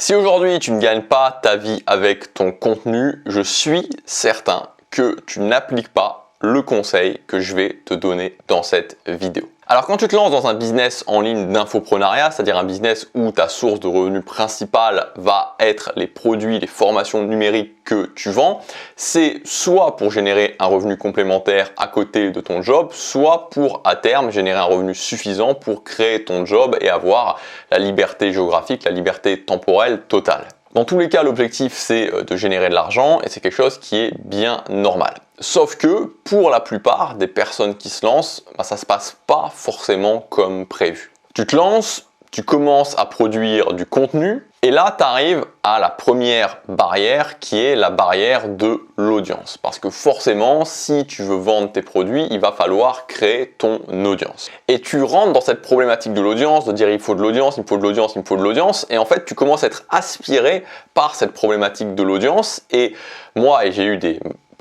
Si aujourd'hui tu ne gagnes pas ta vie avec ton contenu, je suis certain que tu n'appliques pas le conseil que je vais te donner dans cette vidéo. Alors quand tu te lances dans un business en ligne d'infoprenariat, c'est-à-dire un business où ta source de revenus principale va être les produits, les formations numériques que tu vends, c'est soit pour générer un revenu complémentaire à côté de ton job, soit pour à terme générer un revenu suffisant pour créer ton job et avoir la liberté géographique, la liberté temporelle totale. Dans tous les cas, l'objectif c'est de générer de l'argent et c'est quelque chose qui est bien normal. Sauf que pour la plupart des personnes qui se lancent, ça se passe pas forcément comme prévu. Tu te lances, tu commences à produire du contenu et là tu arrives à la première barrière qui est la barrière de l'audience. Parce que forcément, si tu veux vendre tes produits, il va falloir créer ton audience. Et tu rentres dans cette problématique de l'audience, de dire il faut de l'audience, il me faut de l'audience, il me faut de l'audience. Et en fait, tu commences à être aspiré par cette problématique de l'audience. Et moi, j'ai eu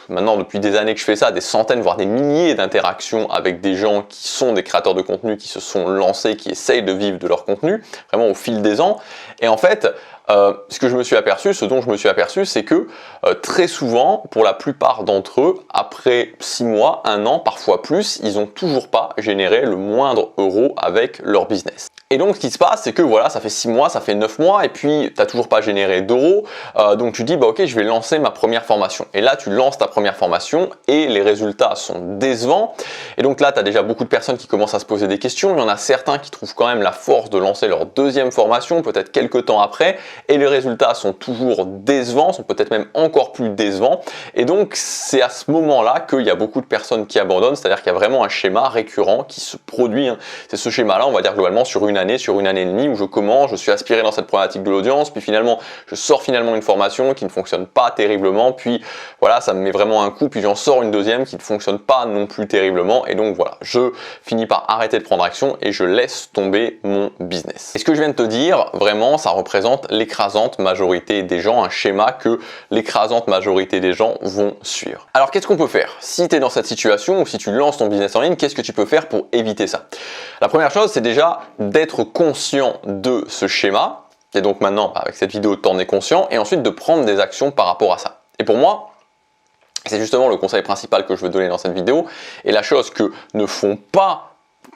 maintenant depuis des années que je fais ça, des centaines voire des milliers d'interactions avec des gens qui sont des créateurs de contenu, qui se sont lancés, qui essayent de vivre de leur contenu, vraiment au fil des ans. Et en fait, ce dont je me suis aperçu, c'est que très souvent, pour la plupart d'entre eux, après 6 mois, 1 an, parfois plus, ils n'ont toujours pas généré le moindre euro avec leur business. Et donc, ce qui se passe, c'est que voilà, ça fait 6 mois, ça fait 9 mois, et puis tu n'as toujours pas généré d'euros. Donc, tu dis, bah ok, je vais lancer ma première formation. Et là, tu lances ta première formation et les résultats sont décevants. Et donc là, tu as déjà beaucoup de personnes qui commencent à se poser des questions. Il y en a certains qui trouvent quand même la force de lancer leur deuxième formation, peut-être quelques temps après. Et les résultats sont toujours décevants, sont peut-être même encore plus décevants. Et donc, c'est à ce moment-là qu'il y a beaucoup de personnes qui abandonnent. C'est-à-dire qu'il y a vraiment un schéma récurrent qui se produit. C'est ce schéma-là, on va dire globalement, sur une année et demie où je commence, je suis aspiré dans cette problématique de l'audience, puis finalement je sors une formation qui ne fonctionne pas terriblement, puis voilà, ça me met vraiment un coup, puis j'en sors une deuxième qui ne fonctionne pas non plus terriblement, et donc voilà, je finis par arrêter de prendre action et je laisse tomber mon business. Et ce que je viens de te dire, vraiment, ça représente l'écrasante majorité des gens, un schéma que l'écrasante majorité des gens vont suivre. Alors qu'est-ce qu'on peut faire? Si tu es dans cette situation ou si tu lances ton business en ligne, qu'est-ce que tu peux faire pour éviter ça? La première chose, c'est déjà d'être conscient de ce schéma, et donc maintenant avec cette vidéo t'en es conscient, et ensuite de prendre des actions par rapport à ça. Et pour moi, c'est justement le conseil principal que je veux donner dans cette vidéo, et la chose que ne font pas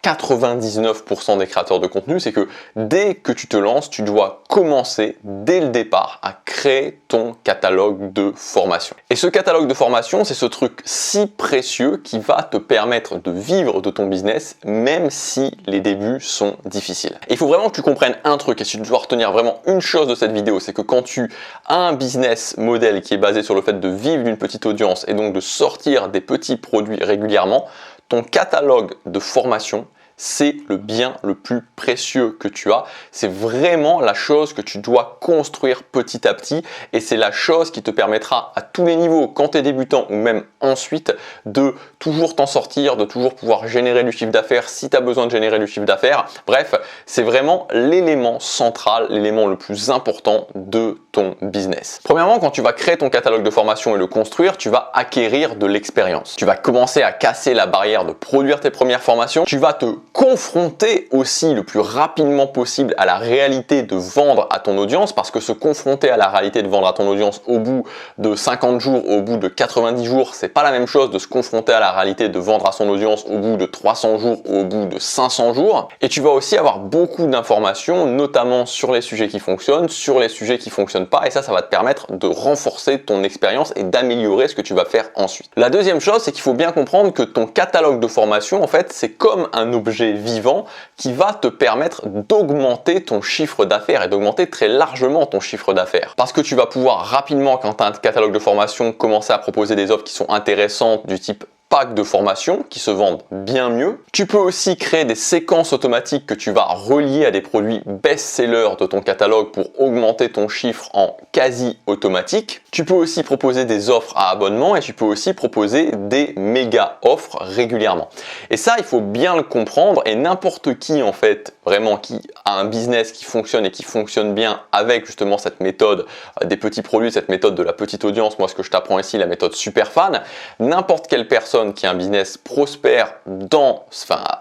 99% des créateurs de contenu, c'est que dès que tu te lances, tu dois commencer dès le départ à créer ton catalogue de formation. Et ce catalogue de formation, c'est ce truc si précieux qui va te permettre de vivre de ton business, même si les débuts sont difficiles. Et il faut vraiment que tu comprennes un truc, et si tu dois retenir vraiment une chose de cette vidéo, c'est que quand tu as un business model qui est basé sur le fait de vivre d'une petite audience et donc de sortir des petits produits régulièrement, ton catalogue de formation, c'est le bien le plus précieux que tu as. C'est vraiment la chose que tu dois construire petit à petit et c'est la chose qui te permettra à tous les niveaux, quand tu es débutant ou même ensuite, de toujours t'en sortir, de toujours pouvoir générer du chiffre d'affaires si tu as besoin de générer du chiffre d'affaires. Bref, c'est vraiment l'élément central, l'élément le plus important de ton business. Premièrement, quand tu vas créer ton catalogue de formation et le construire, tu vas acquérir de l'expérience. Tu vas commencer à casser la barrière de produire tes premières formations. Tu vas te confronter aussi le plus rapidement possible à la réalité de vendre à ton audience, parce que se confronter à la réalité de vendre à ton audience au bout de 50 jours, au bout de 90 jours, c'est pas la même chose de se confronter à la réalité de vendre à son audience au bout de 300 jours ou au bout de 500 jours. Et tu vas aussi avoir beaucoup d'informations, notamment sur les sujets qui fonctionnent, sur les sujets qui fonctionnent pas, et ça va te permettre de renforcer ton expérience et d'améliorer ce que tu vas faire ensuite. La deuxième chose, c'est qu'il faut bien comprendre que ton catalogue de formation, en fait, c'est comme un objet vivant qui va te permettre d'augmenter ton chiffre d'affaires et d'augmenter très largement ton chiffre d'affaires. Parce que tu vas pouvoir rapidement, quand tu as un catalogue de formation, commencer à proposer des offres qui sont intéressantes du type pack de formation qui se vendent bien mieux. Tu peux aussi créer des séquences automatiques que tu vas relier à des produits best-sellers de ton catalogue pour augmenter ton chiffre en quasi automatique. Tu peux aussi proposer des offres à abonnement et tu peux aussi proposer des méga offres régulièrement. Et ça, il faut bien le comprendre, et n'importe qui en fait, vraiment qui a un business qui fonctionne et qui fonctionne bien avec justement cette méthode des petits produits, cette méthode de la petite audience, moi ce que je t'apprends ici, la méthode super fan, n'importe quelle personne qui a un business prospère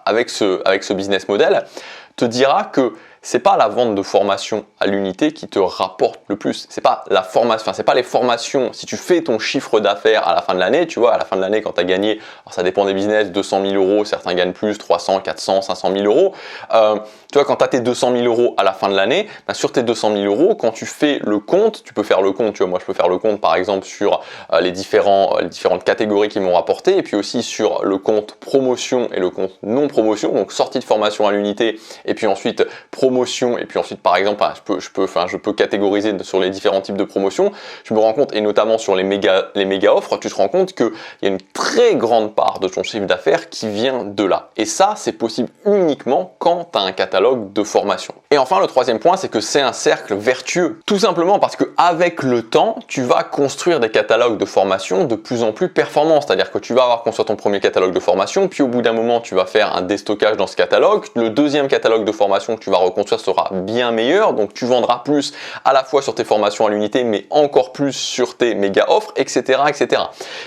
avec ce business model te dira que c'est pas la vente de formation à l'unité qui te rapporte le plus. C'est pas la formation, enfin, c'est pas les formations. Si tu fais ton chiffre d'affaires à la fin de l'année, tu vois, à la fin de l'année, quand tu as gagné, alors ça dépend des business, 200 000 euros, certains gagnent plus, 300, 400, 500 000 euros. Tu vois, quand tu as tes 200 000 euros à la fin de l'année, ben sur tes 200 000 euros, quand tu fais le compte, tu peux faire le compte, tu vois, moi je peux faire le compte par exemple sur les différentes catégories qui m'ont rapporté, et puis aussi sur le compte promotion et le compte non promotion, donc sortie de formation à l'unité, et puis ensuite promotion, et puis ensuite par exemple, je peux catégoriser sur les différents types de promotions. Je me rends compte, et notamment sur les méga offres, tu te rends compte qu'il y a une très grande part de ton chiffre d'affaires qui vient de là. Et ça, c'est possible uniquement quand tu as un catalogue de formation. Et enfin, le troisième point, c'est que c'est un cercle vertueux. Tout simplement parce qu'avec le temps, tu vas construire des catalogues de formation de plus en plus performants. C'est-à-dire que tu vas avoir construit ton premier catalogue de formation, puis au bout d'un moment, tu vas faire un déstockage dans ce catalogue. Le deuxième catalogue de formation que tu vas reconstruire sera bien meilleur. Donc, tu vendras plus à la fois sur tes formations à l'unité, mais encore plus sur tes méga offres, etc., etc.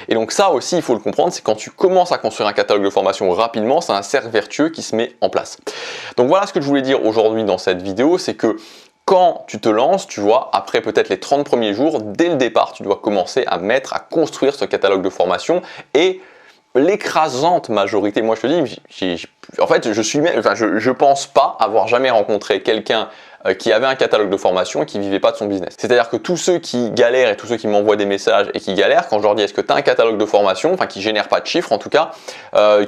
Et donc ça aussi, il faut le comprendre, c'est quand tu commences à construire un catalogue de formation rapidement, c'est un cercle vertueux qui se met en place. Donc voilà ce que je voulais dire aujourd'hui dans cette vidéo, c'est que quand tu te lances, tu vois, après peut-être les 30 premiers jours, dès le départ, tu dois commencer à construire ce catalogue de formation, et l'écrasante majorité, moi je te dis, en fait, je pense pas avoir jamais rencontré quelqu'un qui avait un catalogue de formation et qui vivait pas de son business. C'est-à-dire que tous ceux qui galèrent et tous ceux qui m'envoient des messages et qui galèrent, quand je leur dis est-ce que tu as un catalogue de formation, enfin qui génère pas de chiffres en tout cas,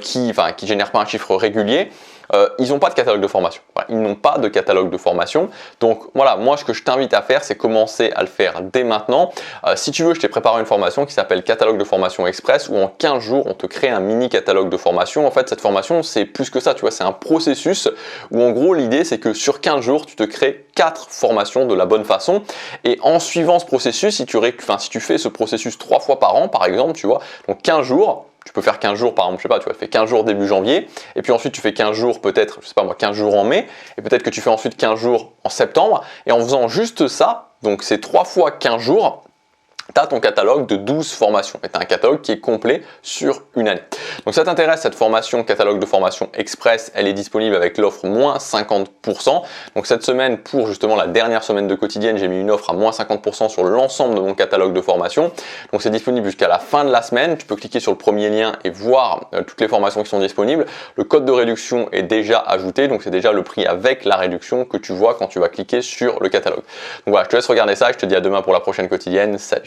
qui génère pas un chiffre régulier, ils n'ont pas de catalogue de formation. Voilà, ils n'ont pas de catalogue de formation. Donc voilà, moi ce que je t'invite à faire, c'est commencer à le faire dès maintenant. Si tu veux, je t'ai préparé une formation qui s'appelle Catalogue de formation express, où en 15 jours, on te crée un mini catalogue de formation. En fait, cette formation, c'est plus que ça, tu vois, c'est un processus où en gros, l'idée, c'est que sur 15 jours, tu te crées 4 formations de la bonne façon. Et en suivant ce processus, si tu fais ce processus 3 fois par an, par exemple, tu vois, donc 15 jours, tu peux faire 15 jours, par exemple, je sais pas, tu fais 15 jours début janvier, et puis ensuite tu fais 15 jours peut-être, je sais pas moi, 15 jours en mai, et peut-être que tu fais ensuite 15 jours en septembre, et en faisant juste ça, donc c'est 3 fois 15 jours, tu as ton catalogue de 12 formations et tu as un catalogue qui est complet sur une année. Donc ça t'intéresse, cette formation, catalogue de formation express, elle est disponible avec l'offre moins 50%. Donc cette semaine, pour justement la dernière semaine de quotidienne, j'ai mis une offre à moins 50% sur l'ensemble de mon catalogue de formation. Donc c'est disponible jusqu'à la fin de la semaine. Tu peux cliquer sur le premier lien et voir toutes les formations qui sont disponibles. Le code de réduction est déjà ajouté, donc c'est déjà le prix avec la réduction que tu vois quand tu vas cliquer sur le catalogue. Donc voilà, je te laisse regarder ça et je te dis à demain pour la prochaine quotidienne. Salut!